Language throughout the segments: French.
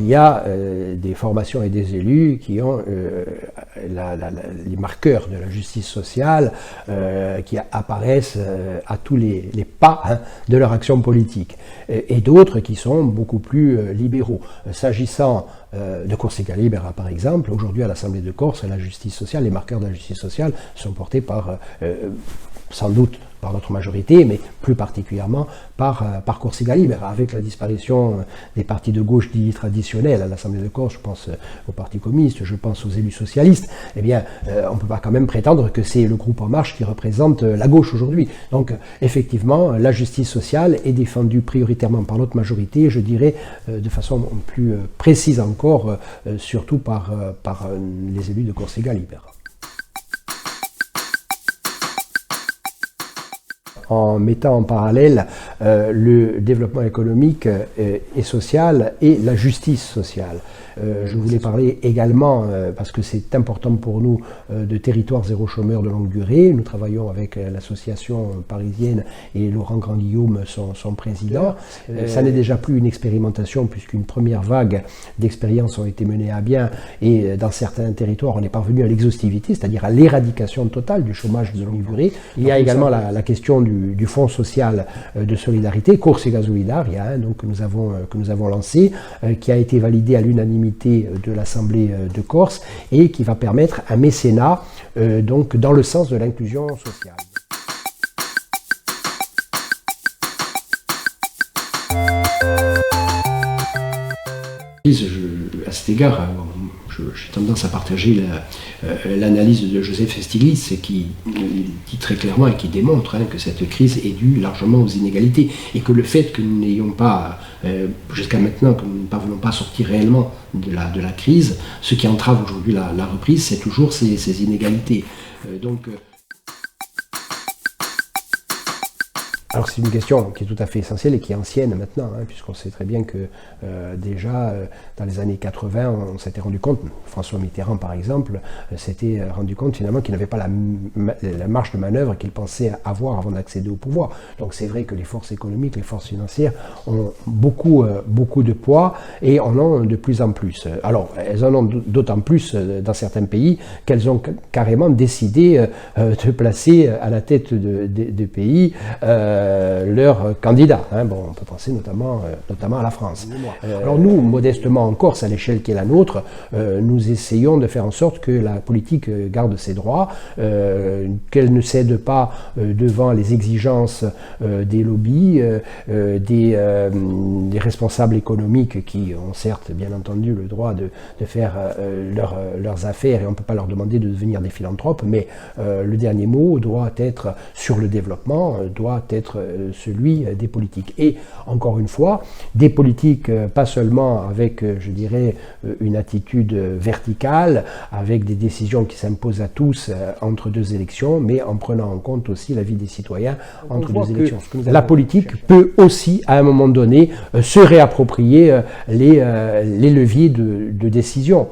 il y a des formations et des élus qui ont les marqueurs de la justice sociale qui apparaissent à tous les pas de leur action politique, et d'autres qui sont beaucoup plus libéraux. S'agissant de Corsica Libera, par exemple, aujourd'hui à l'Assemblée de Corse, la justice sociale, les marqueurs de la justice sociale sont portés par, sans doute, par notre majorité, mais plus particulièrement par Corsica Libera. Avec la disparition des partis de gauche dits traditionnels à l'Assemblée de Corse, je pense au Parti communiste, je pense aux élus socialistes, eh bien, on ne peut pas quand même prétendre que c'est le groupe En Marche qui représente la gauche aujourd'hui. Donc, effectivement, la justice sociale est défendue prioritairement par notre majorité, je dirais de façon plus précise encore, surtout par les élus de Corsica Libera. En mettant en parallèle le développement économique et social et la justice sociale. Je voulais parler également, parce que c'est important pour nous, de territoire zéro chômeur de longue durée. Nous travaillons avec l'association parisienne et Laurent Grand-Guillaume, son président. Ça n'est déjà plus une expérimentation, puisqu'une première vague d'expériences ont été menées à bien, et dans certains territoires on est parvenu à l'exhaustivité, c'est-à-dire à l'éradication totale du chômage de longue durée. Il y a également la question du Fonds social de solidarité, Corsica Solidaria, donc, que nous avons lancé, qui a été validé à l'unanimité de l'Assemblée de Corse et qui va permettre un mécénat donc dans le sens de l'inclusion sociale. À cet égard, j'ai tendance à partager l'analyse de Joseph Stiglitz qui dit très clairement et qui démontre que cette crise est due largement aux inégalités, et que le fait que nous n'ayons pas, jusqu'à maintenant, que nous ne parvenons pas à sortir réellement de la crise, ce qui entrave aujourd'hui la reprise, c'est toujours ces inégalités. Alors c'est une question qui est tout à fait essentielle et qui est ancienne maintenant, puisqu'on sait très bien que déjà dans les années 80, on s'était rendu compte, François Mitterrand par exemple, s'était rendu compte finalement qu'il n'avait pas la marge de manœuvre qu'il pensait avoir avant d'accéder au pouvoir. Donc c'est vrai que les forces économiques, les forces financières ont beaucoup de poids et en ont de plus en plus. Alors elles en ont d'autant plus dans certains pays qu'elles ont carrément décidé de placer à la tête de pays leurs candidats. Bon, on peut penser notamment à la France. Alors nous, modestement en Corse, à l'échelle qui est la nôtre, nous essayons de faire en sorte que la politique garde ses droits, qu'elle ne cède pas devant les exigences des lobbies, des responsables économiques qui ont certes, bien entendu, le droit de faire leurs affaires, et on ne peut pas leur demander de devenir des philanthropes, mais le dernier mot doit être sur le développement, doit être celui des politiques. Et encore une fois, des politiques pas seulement avec, je dirais, une attitude verticale, avec des décisions qui s'imposent à tous entre deux élections, mais en prenant en compte aussi la vie des citoyens entre deux élections. La politique peut aussi, à un moment donné, se réapproprier les leviers de décision,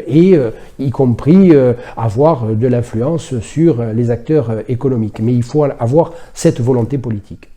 et y compris avoir de l'influence sur les acteurs économiques. Mais il faut avoir cette volonté politique.